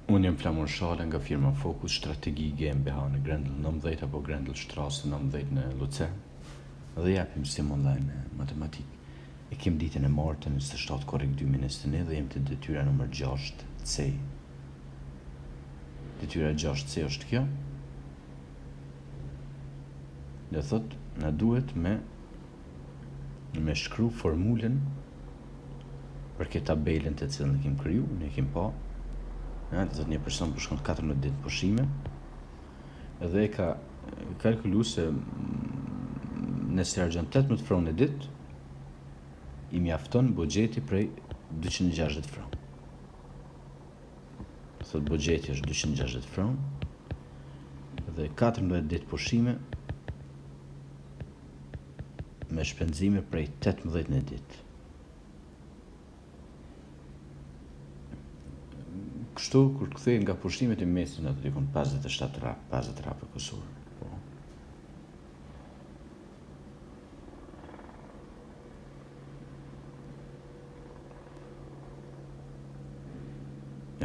Unë jam Flamur Shale nga firma Focus Strategi GmbH në Grendel 19 apo Grendel Strasse 19 në Lucern dhe japim mësim online matematik. E kem ditën e martën 27 korrik 2021 dhe jem të detyra nëmër 6C. Detyra 6C është kjo. Dhe thot, na duhet me shkru formulën për këtë tabelën të cilën ne kem kriju, ne kem pa. Dhe thot një person për shkon 14 ditë pushime dhe ka kalkulu se nëse argjon 18 franë në ditë i mjafton buxheti prej 260 franë. Thot buxheti është 260 franë dhe 14 ditë pushime me shpenzime prej 18 në ditë. Kështu, kur kthehen nga pushimet e mesit në të dikon 57 rap, 50 rap e kësur. Po.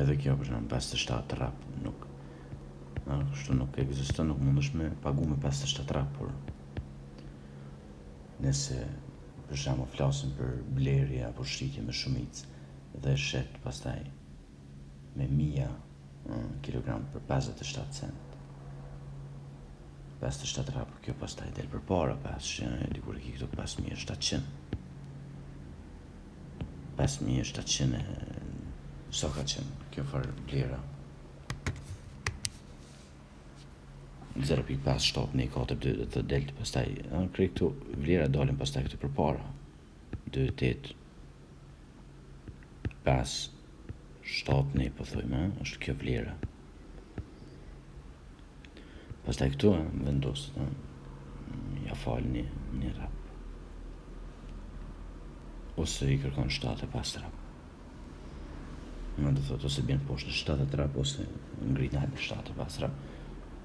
Edhe kjo për shumë 57 rap nuk, kështu nuk ekziston, nuk mundesh me pagu me 57 rap, por nëse për shumë flasim për blerje apo shritje me shumicë dhe shet pastaj me 1000 kilogram për 57 cent. 57 rap, kjo pastaj del për para pas që dikur e ki këto 5700. 5700 so ka qenë kjo farë vlera. 0.57 në 4 të deltë pastaj, krej këtu vlera dalin pastaj këtu për para. 2.8 5 7 ne po thojmë, është kjo vlera. Pastaj këtu vendos, ja falni një rap. Ose i kërkon 7 e pas rap. Më do thot ose bjen poshtë 7 rap ose ngrit në 7 e pas rap.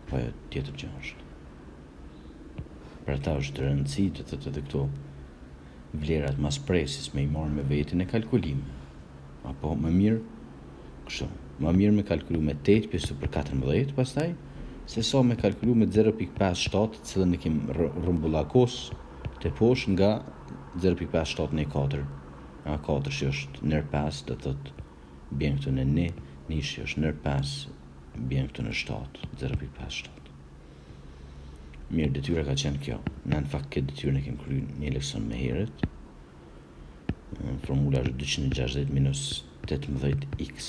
Po tjetër gjë është. Për ata është rëndësi të thotë edhe këtu vlerat mas presis me i marrë me vetin e kalkulim. Apo më mirë kështu, më mirë me kalkulu me 8 pjesë për 14 pastaj, se sa me kalkulu me 0.57 cilën e kem rrumbullakos të poshtë nga 0.57 në 4. 4 që është nër 5, dhe thot bjen këtu në 1, nish që është nër 5, bjen këtu në 7, 0.57. Mirë, detyra ka qenë kjo. Në fakt këtë detyrën e kem kryer një leksion me herët. Formula është 260 minus 18x.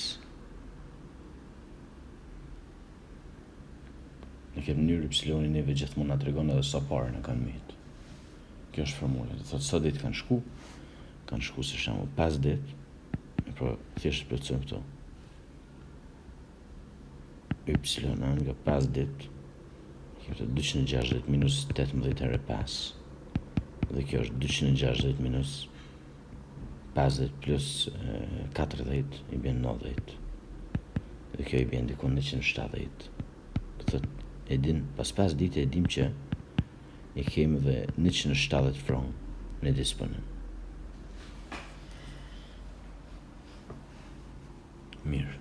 Në këtë mënyrë ypsiloni neve gjithmonë na tregon edhe sa parë në kanë mitë. Kjo është formula. Dhe thotë sa ditë kanë shku se shembull 5 ditë, pra thjesht plotësojmë këto. Ypsilon nga 5 ditë, kjo është 260 minus 18 herë 5. Dhe kjo është 260 minus 50 plus 40 i bjen 90. Dhe kjo i bjen dikon 170. Dhe thotë pas 5 dite e dim që e kemi dhe 170 franë në disponim. Mirë.